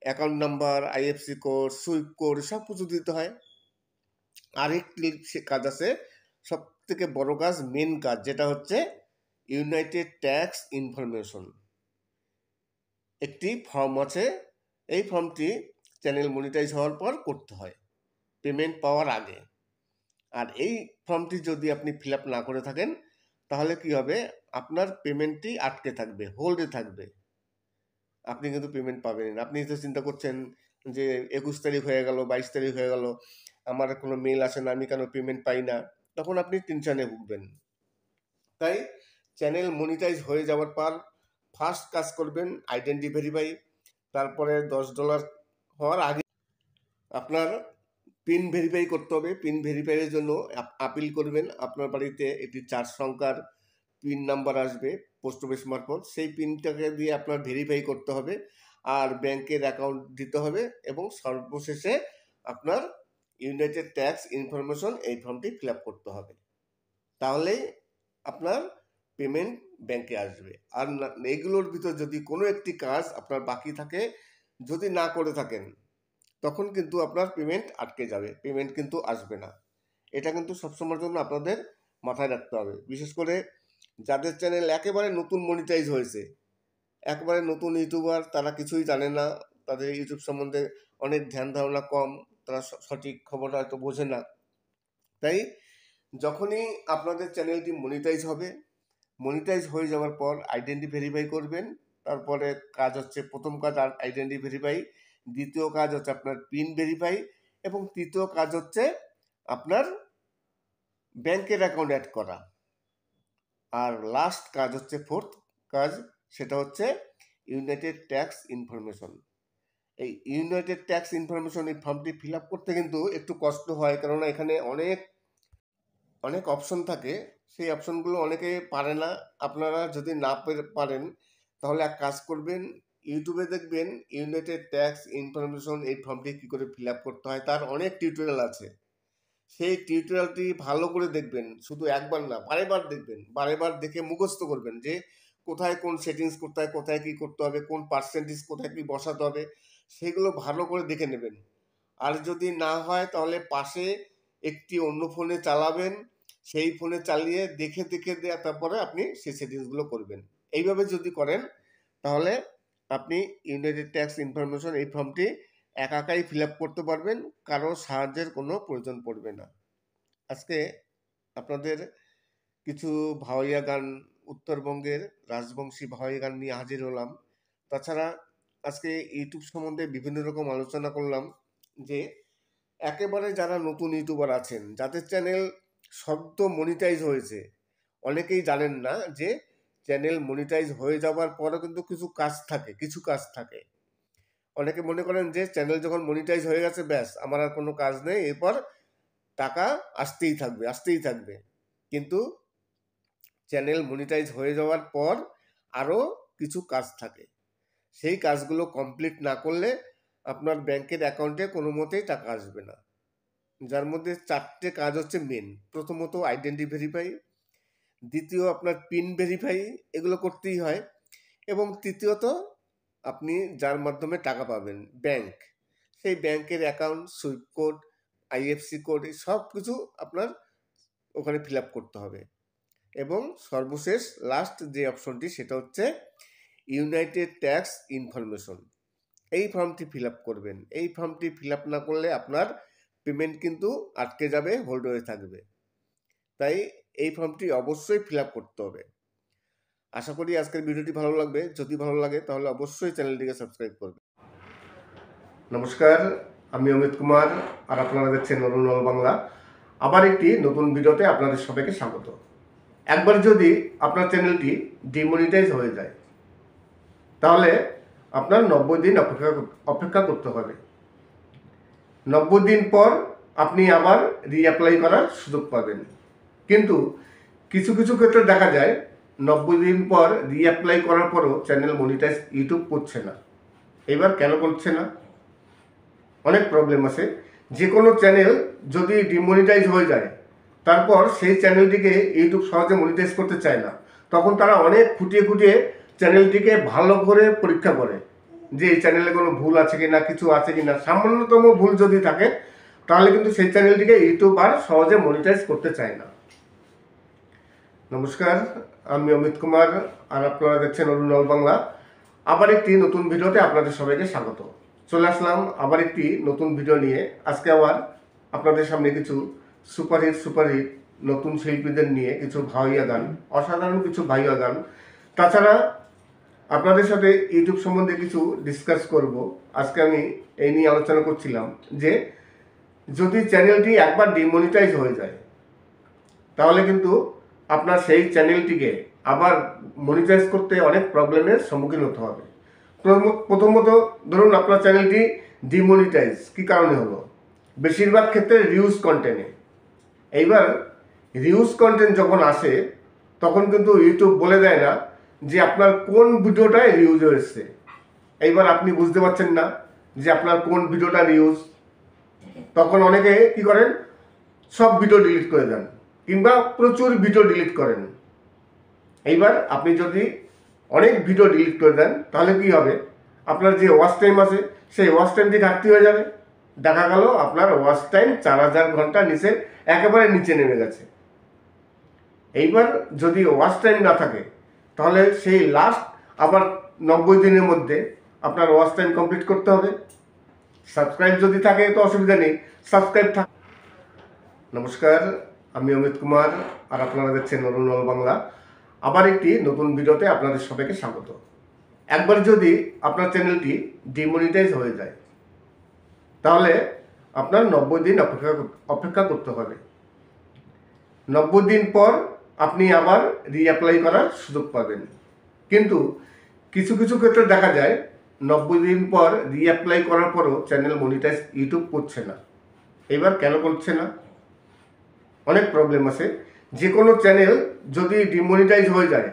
account number, IFC code, Swift code সব কিছু দিতে হয়। আরেকটি কাজ আছে, সব থেকে বড় কাজ, মেন কাজ, যেটা হচ্ছে ইউনাইটেড ট্যাক্স ইনফরমেশন। একটি ফর্ম আছে, এই ফর্মটি চ্যানেল মনিটাইজ হওয়ার পর করতে হয়, পেমেন্ট পাওয়ার আগে। আর এই ফর্মটি যদি আপনি ফিল আপ না করে থাকেন তাহলে কি হবে? আপনার পেমেন্টটি আটকে থাকবে, হোল্ডে থাকবে, আপনি কিন্তু পেমেন্ট পাবেন না। আপনি তো চিন্তা করছেন যে 21 তারিখ হয়ে গেল, 22 তারিখ হয়ে গেল, আমার কোনো মেল আসে না, আমি কেন পেমেন্ট পাই না? তখন আপনি টেনশনে ভুগবেন। তাই চ্যানেল মনিটাইজ হয়ে যাওয়ার পর ফার্স্ট কাজ করবেন আইডেন্টি ভেরিফাই। তারপরে $10 হওয়ার আগে আপনার পিন ভেরিফাই করতে হবে। পিন ভেরিফাইয়ের জন্য আপিল করবেন। আপনার বাড়িতে একটি 4 সংখ্যার পিন নাম্বার আসবে পোস্ট অফিস মারফত, সেই পিনটাকে দিয়ে আপনার ভেরিফাই করতে হবে, আর ব্যাংকের অ্যাকাউন্ট দিতে হবে, এবং সর্বশেষে আপনার ইউনাইটেড ট্যাক্স ইনফরমেশন এই ফর্মটি ফিল আপ করতে হবে। তাহলেই আপনার পেমেন্ট ব্যাংকে আসবে। আর এইগুলোর ভিতর যদি কোনো একটি কাজ আপনার বাকি থাকে, যদি না করে থাকেন, তখন কিন্তু আপনার পেমেন্ট আটকে যাবে, পেমেন্ট কিন্তু আসবে না। এটা কিন্তু সবসময়ের জন্য আপনাদের মাথায় রাখতে হবে। বিশেষ করে যাদের চ্যানেল একেবারে নতুন মনিটাইজ হয়েছে, একেবারে নতুন ইউটিউবার, তারা কিছুই জানে না, তাদের ইউটিউব সম্বন্ধে অনেক ধ্যান ধারণা কম, তারা সঠিক খবরটা হয়তো বোঝে না। তাই যখনই আপনাদের চ্যানেলটি মনিটাইজ হবে, মনিটাইজ হয়ে যাওয়ার পর আইডেন্টি ভেরিফাই করবেন। তারপরে কাজ হচ্ছে, প্রথম কাজ আইডেন্টি ভেরিফাই, দ্বিতীয় কাজ হচ্ছে আপনার পিন ভেরিফাই, এবং তৃতীয় কাজ হচ্ছে আপনার ব্যাংকের অ্যাকাউন্ট অ্যাড করা। আর লাস্ট কাজ হচ্ছে, ফোর্থ কাজ, সেটা হচ্ছে ইউনাইটেড ট্যাক্স ইনফরমেশন। এই ইউনাইটেড ট্যাক্স ইনফরমেশন এই ফর্মটি ফিল আপ করতে কিন্তু একটু কষ্ট হয়, কেননা এখানে অনেক অপশন থাকে। সেই অপশনগুলো অনেকে পারে না। আপনারা যদি না পারেন তাহলে এক কাজ করবেন, ইউটিউবে দেখবেন ইউনাইটেড ট্যাক্স ইনফরমেশন এই ফর্মটি কী করে ফিল আপ করতে হয়, তার অনেক টিউটোরিয়াল আছে। সেই টিউটোরিয়ালটি ভালো করে দেখবেন, শুধু একবার না, বারেবার দেখবেন, বারেবার দেখে মুখস্থ করবেন যে কোথায় কোন সেটিংস করতে হয়, কোথায় কী করতে হবে, কোন পার্সেন্টেজ কোথায় কী বসাতে হবে, সেগুলো ভালো করে দেখে নেবেন। আর যদি না হয় তাহলে পাশে একটি অন্য ফোনে চালাবেন, সেই ফোনে চালিয়ে দেখে তারপরে আপনি সেই সেটিংসগুলো করবেন। এইভাবে যদি করেন তাহলে আপনি ইউনাইটেড ট্যাক্স ইনফরমেশন এই ফর্মটি একাই ফিল আপ করতে পারবেন, কারো সাহায্যের কোনো প্রয়োজন পড়বে না। আজকে আপনাদের কিছু ভাওয়াইয়া গান, উত্তরবঙ্গের রাজবংশী ভাওয়াইয়া গান নিয়ে হাজির হলাম। তাছাড়া আজকে ইউটিউব সম্বন্ধে বিভিন্ন রকম আলোচনা করলাম, যে একেবারে যারা নতুন ইউটিউবার আছেন, যাদের চ্যানেল সদ্য মনিটাইজ হয়েছে, অনেকেই জানেন না যে চ্যানেল মনিটাইজ হয়ে যাওয়ার পরও কিন্তু কিছু কাজ থাকে। অনেকে মনে করেন যে চ্যানেল যখন মনিটাইজ হয়ে গেছে, ব্যাস আমার আর কোনো কাজ নেই, এরপর টাকা আসতেই থাকবে। কিন্তু চ্যানেল মনিটাইজ হয়ে যাওয়ার পর আরও কিছু কাজ থাকে। সেই কাজগুলো কমপ্লিট না করলে আপনার ব্যাংকের অ্যাকাউন্টে কোনো মতেই টাকা আসবে না। যার মধ্যে 4টে কাজ হচ্ছে মেন। প্রথমত আইডেন্টি ভেরিফাই, দ্বিতীয় আপনার পিন ভেরিফাই, এগুলো করতেই হয়, এবং তৃতীয়ত আপনি যার মাধ্যমে টাকা পাবেন, ব্যাংক, সেই ব্যাংকের account, Swift code, IFC code, এই সব কিছু আপনার ওখানে ফিল আপ করতে হবে। এবং সর্বশেষ লাস্ট যে অপশনটি, সেটা হচ্ছে ইউনাইটেড ট্যাক্স ইনফরমেশন। এই ফর্মটি ফিল আপ করবেন। এই ফর্মটি ফিল আপ না করলে আপনার পেমেন্ট কিন্তু আটকে যাবে, হোল্ড হয়ে থাকবে। তাই এই ফর্মটি অবশ্যই ফিল আপ করতে হবে। আশা করি আজকের ভিডিওটি ভালো লাগবে। যদি ভালো লাগে তাহলে অবশ্যই চ্যানেলটিকে সাবস্ক্রাইব করবেন। নমস্কার, আমি অমিত কুমার, আর আপনারা দেখছেন অরুণল বাংলা। আবার একটি নতুন ভিডিওতে আপনাদের সবাইকে স্বাগত। একবার যদি আপনার চ্যানেলটি ডিমনিটাইজ হয়ে যায়, তাহলে আপনার 90 দিন অপেক্ষা করতে হবে। 90 দিন পর আপনি আবার রিঅ্যাপ্লাই করার সুযোগ পাবেন। কিন্তু কিছু ক্ষেত্রে দেখা যায় 90 দিন পর রিঅ্যাপ্লাই করার পরও চ্যানেল মনিটাইজ ইউটিউব করছে না। এবার কেন করছে না? অনেক প্রবলেম আছে। যে কোনো চ্যানেল যদি ডিমনিটাইজ হয়ে যায়, তারপর সেই চ্যানেলটিকে ইউটিউব সহজে মনিটাইজ করতে চায় না। তখন তারা অনেক খুঁটিয়ে চ্যানেলটিকে ভালো করে পরীক্ষা করে যে এই চ্যানেলে কোনো ভুল আছে কি না, কিছু আছে কি না। সামান্যতম ভুল যদি থাকে তাহলে কিন্তু সেই চ্যানেলটিকে ইউটিউব আর সহজে মনিটাইজ করতে চায় না। নমস্কার, আমি অমিত কুমার, আর আপনারা দেখছেন অরুণল বাংলা। আবার একটি নতুন ভিডিওতে আপনাদের সবাইকে স্বাগত। চলে আসলাম আবার একটি নতুন ভিডিও নিয়ে। আজকে আবার আপনাদের সামনে কিছু সুপারহিট নতুন শিল্পীদের নিয়ে কিছু ভাওয়াইয়া গান, অসাধারণ কিছু ভাওয়াইয়া গান। তাছাড়া আপনাদের সাথে ইউটিউব সম্বন্ধে কিছু ডিসকাস করব। আজকে আমি এই নিয়ে আলোচনা করছিলাম যে যদি চ্যানেলটি একবার ডিমনিটাইজ হয়ে যায়, তাহলে কিন্তু আপনার সেই চ্যানেলটিকে আবার মনিটাইজ করতে অনেক প্রবলেমের সম্মুখীন হতে হবে। প্রথমত ধরুন আপনার চ্যানেলটি ডিমনিটাইজ কী কারণে হলো? বেশিরভাগ ক্ষেত্রে রিউজ কন্টেন্টে। এইবার রিউজ কন্টেন্ট যখন আসে, তখন কিন্তু ইউটিউব বলে দেয় না যে আপনার কোন ভিডিওটায় রিউজ হয়েছে। এইবার আপনি বুঝতে পারছেন না যে আপনার কোন ভিডিওটা রিউজ। তখন অনেকে কি করেন, সব ভিডিও ডিলিট করে দেন। কিংবা প্রচুর ভিডিও ডিলিট করেন। এইবার আপনি যদি অনেক ভিডিও ডিলিট করে দেন তাহলে কি হবে, আপনার যে ওয়াচ টাইম আছে সেই ওয়াচ টাইমটি ঘাটতি হয়ে যাবে। দেখা গেল আপনার ওয়াচ টাইম 4000 ঘন্টা একেবারে নিচে নেমে গেছে। এইবার যদি ওয়াচ টাইম না থাকে তাহলে সেই লাস্ট আবার 90 দিনের মধ্যে আপনার ওয়াচ টাইম কমপ্লিট করতে হবে। সাবস্ক্রাইব যদি থাকে তো অসুবিধা নেই, সাবস্ক্রাইব থাক। নমস্কার, আমি অমিত কুমার আর আপনারা দেখছেন অরুণল বাংলা। আবার একটি নতুন ভিডিওতে আপনাদের সবাইকে স্বাগত। একবার যদি আপনার চ্যানেলটি ডিমনিটাইজ হয়ে যায় তাহলে আপনার 90 দিন অপেক্ষা করতে হবে। 90 দিন পর আপনি আবার রিঅ্যাপ্লাই করার সুযোগ পাবেন। কিন্তু কিছু কিছু ক্ষেত্রে দেখা যায় 90 দিন পর রিঅ্যাপ্লাই করার পরও চ্যানেল মনিটাইজ ইউটিউব করছে না। এবার কেন করছে না? অনেক প্রবলেম আছে। যে কোনো চ্যানেল যদি ডিমনিটাইজ হয়ে যায়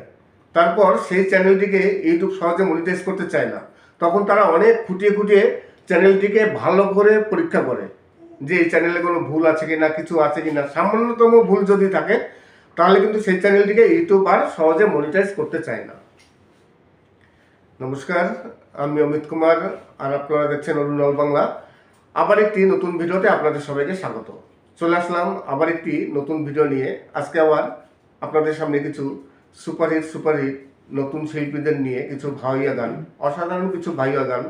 তারপর সেই চ্যানেলটিকে ইউটিউব সহজে মনিটাইজ করতে চায় না। তখন তারা অনেক খুঁটিয়ে খুঁটিয়ে চ্যানেলটিকে ভালো করে পরীক্ষা করে যে এই চ্যানেলে কোনো ভুল আছে কি না, কিছু আছে কি না। সামান্যতম ভুল যদি থাকে তাহলে কিন্তু সেই চ্যানেলটিকে ইউটিউব আর সহজে মনিটাইজ করতে চায় না। নমস্কার, আমি অমিত কুমার আর আপনারা দেখছেন অরুণল বাংলা। আবার একটি নতুন ভিডিওতে আপনাদের সবাইকে স্বাগত। চলে আসলাম আবার একটি নতুন ভিডিও নিয়ে। আজকে আবার আপনাদের সামনে কিছু সুপারহিট নতুন শিল্পীদের নিয়ে কিছু ভাইয়া গান, অসাধারণ কিছু ভাইয়া গান।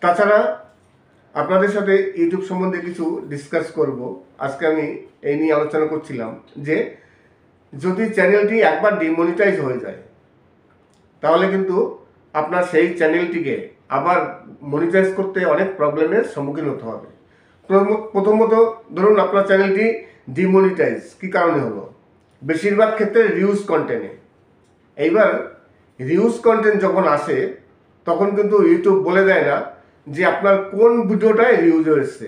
তাছাড়া আপনাদের সাথে ইউটিউব সম্বন্ধে কিছু ডিসকাস করব। আজকে আমি এই নিয়ে আলোচনা করছিলাম যে যদি চ্যানেলটি একবার ডিমনিটাইজ হয়ে যায় তাহলে কিন্তু আপনার সেই চ্যানেলটিকে আবার মনিটাইজ করতে অনেক প্রবলেমের সম্মুখীন হতে হবে। প্রথমত ধরুন আপনার চ্যানেলটি ডিমনিটাইজ কী কারণে হলো? বেশিরভাগ ক্ষেত্রে রিউজ কন্টেন্টে। এইবার রিউজ কন্টেন্ট যখন আসে তখন কিন্তু ইউটিউব বলে দেয় না যে আপনার কোন ভিডিওটায় রিউজ হয়েছে।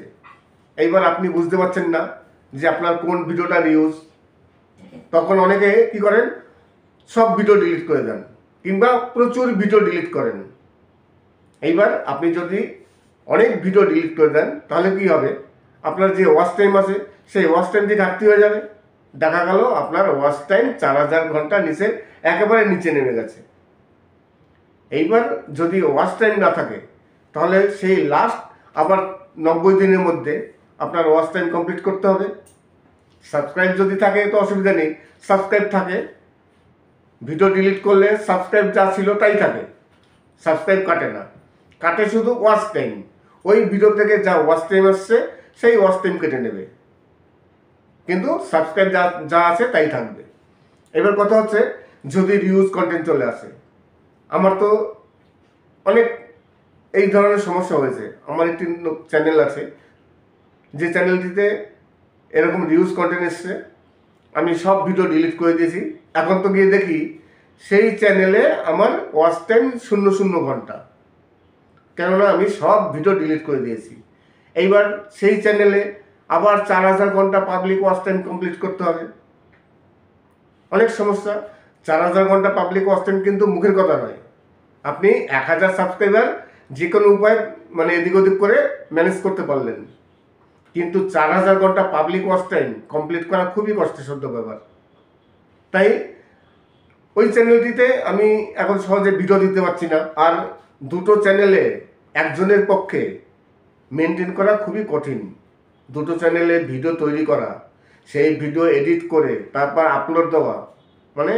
এইবার আপনি বুঝতে পারছেন না যে আপনার কোন ভিডিওটা রিউজ। তখন অনেকে কি করেন, সব ভিডিও ডিলিট করে দেন কিংবা প্রচুর ভিডিও ডিলিট করেন। এইবার আপনি যদি অনেক ভিডিও ডিলিট করে দেন তাহলে কি হবে, আপনার যে ওয়াচ টাইম আছে সেই ওয়াচ টাইমটি ঘাটতি হয়ে যাবে। দেখা গেল আপনার ওয়াচ টাইম 4000 ঘন্টা একেবারে নিচে নেমে গেছে। এইবার যদি ওয়াচ টাইম না থাকে তাহলে সেই লাস্ট আবার 90 দিনের মধ্যে আপনার ওয়াচ টাইম কমপ্লিট করতে হবে। সাবস্ক্রাইব যদি থাকে তো অসুবিধা নেই, সাবস্ক্রাইব থাকে। ভিডিও ডিলিট করলে সাবস্ক্রাইব যা ছিল তাই থাকে, সাবস্ক্রাইব কাটে না, কাটে শুধু ওয়াচ টাইম। ওই ভিডিও থেকে যা ওয়াচ টাইম আসছে সেই ওয়াচ টাইম কেটে নেবে, কিন্তু সাবস্ক্রাইব যা আছে তাই থাকবে। এবার কথা হচ্ছে যদি রিউজ কন্টেন্ট চলে আসে, আমার তো অনেক এই ধরনের সমস্যা হয়েছে। আমার একটি চ্যানেল আছে যে চ্যানেলটিতে এরকম রিউজ কন্টেন্ট এসছে, আমি সব ভিডিও ডিলিট করে দিয়েছি। এখন তো গিয়ে দেখি সেই চ্যানেলে আমার ওয়াচ টাইম 00 ঘন্টা, কেননা আমি সব ভিডিও ডিলিট করে দিয়েছি। এইবার সেই চ্যানেলে আবার 4000 ঘন্টা পাবলিক ওয়াচ টাইম কমপ্লিট করতে হবে। অনেক সমস্যা। 4000 ঘন্টা পাবলিক ওয়াচ টাইম কিন্তু মুখের কথা নয়। আপনি 1000 সাবস্ক্রাইবার যে কোনো উপায় মানে এদিক ওদিক করে ম্যানেজ করতে পারলেন, কিন্তু 4000 ঘন্টা পাবলিক ওয়াচ টাইম কমপ্লিট করা খুবই কষ্টসাধ্য ব্যাপার। তাই ওই চ্যানেলটিতে আমি এখন সহজে ভিডিও দিতে পারছি না। আর দুটো চ্যানেলে একজনের পক্ষে মেনটেন করা খুবই কঠিন। দুটো চ্যানেলে ভিডিও তৈরি করা, সেই ভিডিও এডিট করে তারপর আপলোড দেওয়া, মানে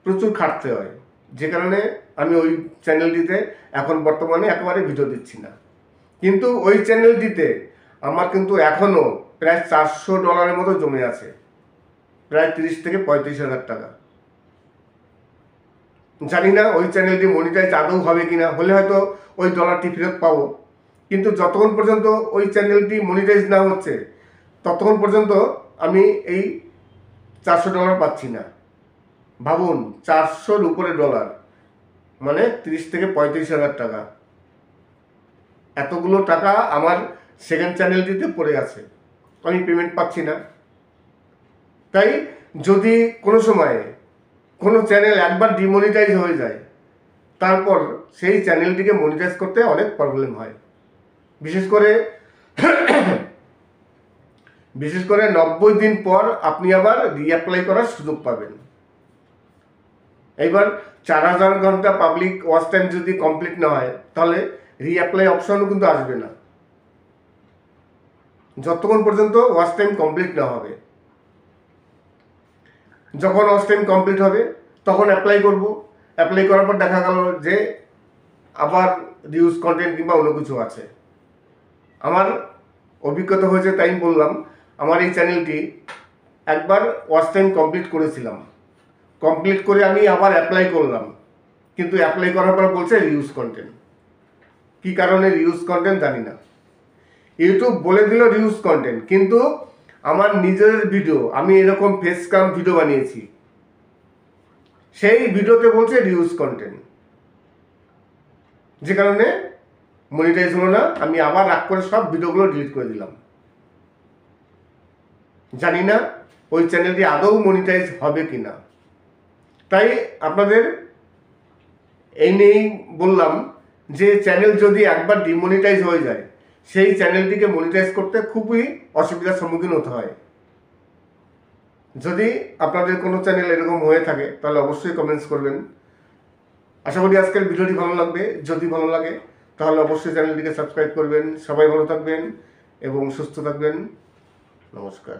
প্রচুর খাটতে হয়। যে কারণে আমি ওই চ্যানেলটিতে এখন বর্তমানে একেবারে ভিডিও দিচ্ছি না। কিন্তু ওই চ্যানেলটিতে আমার কিন্তু এখনও প্রায় $400 মতো জমে আছে, প্রায় 30 থেকে 35 হাজার টাকা। জানি না ওই চ্যানেলটি মনিটাইজ আদৌ হবে কিনা, হলে হয়তো ওই ডলারটি ফেরত পাবো। কিন্তু যতক্ষণ পর্যন্ত ওই চ্যানেলটি মনিটাইজ না হচ্ছে ততক্ষণ পর্যন্ত আমি এই $400 পাচ্ছি না। ভাবুন, 400-র উপরে ডলার, মানে 30 থেকে 35 হাজার টাকা। এতগুলো টাকা আমার সেকেন্ড চ্যানেলটিতে পড়ে আছে, আমি পেমেন্ট পাচ্ছি না। তাই যদি কোনো সময়ে কোনো চ্যানেল একবার ডিমনিটাইজ হয়ে যায় তারপর সেই চ্যানেলটিকে মনিটাইজ করতে অনেক প্রবলেম হয়। বিশেষ করে বিশেষ করে 90 দিন পর আপনি আবার রিঅ্যাপ্লাই করার সুযোগ পাবেন। এইবার 4000 ঘন্টা পাবলিক ওয়াচ টাইম যদি কমপ্লিট না হয় তাহলে রিঅ্যাপ্লাই অপশনও কিন্তু আসবে না, যতক্ষণ পর্যন্ত ওয়াচ টাইম কমপ্লিট না হবে। যখন ওয়াচ টাইম কমপ্লিট হবে তখন অ্যাপ্লাই করব। অ্যাপ্লাই করার পর দেখা গেল যে আবার রিউজ কন্টেন্ট কিংবা অন্য কিছু আছে। আমার অভিজ্ঞতা হয়েছে, তাই বললাম। আমার এই চ্যানেলটি একবার ওয়াচ টাইম কমপ্লিট করেছিলাম, কমপ্লিট করে আমি আবার অ্যাপ্লাই করলাম, কিন্তু অ্যাপ্লাই করার পর বলছে রিউজ কন্টেন্ট। কী কারণে রিউজ কন্টেন্ট জানি না। ইউটিউব বলে দিল রিউজ কন্টেন্ট, কিন্তু আমার নিজের ভিডিও, আমি এরকম ফেস ক্যাম ভিডিও বানিয়েছি, সেই ভিডিওতে বলছে রিউজ কন্টেন্ট, যে কারণে মনিটাইজ হলো না। আমি আবার রাগ করে সব ভিডিওগুলো ডিলিট করে দিলাম। জানি না ওই চ্যানেলটি আদৌ মনিটাইজ হবে কি না। তাই আপনাদের এই নিয়েই বললাম যে চ্যানেল যদি একবার ডিমনিটাইজ হয়ে যায়, সেই চ্যানেলটিকে মনিটাইজ করতে খুবই অসুবিধার সম্মুখীন হতে হয়। যদি আপনাদের কোনো চ্যানেল এরকম হয়ে থাকে তাহলে অবশ্যই কমেন্টস করবেন। আশা করি আজকের ভিডিওটি ভালো লাগবে। যদি ভালো লাগে তাহলে অবশ্যই চ্যানেলটিকে সাবস্ক্রাইব করবেন। সবাই ভালো থাকবেন এবং সুস্থ থাকবেন। নমস্কার।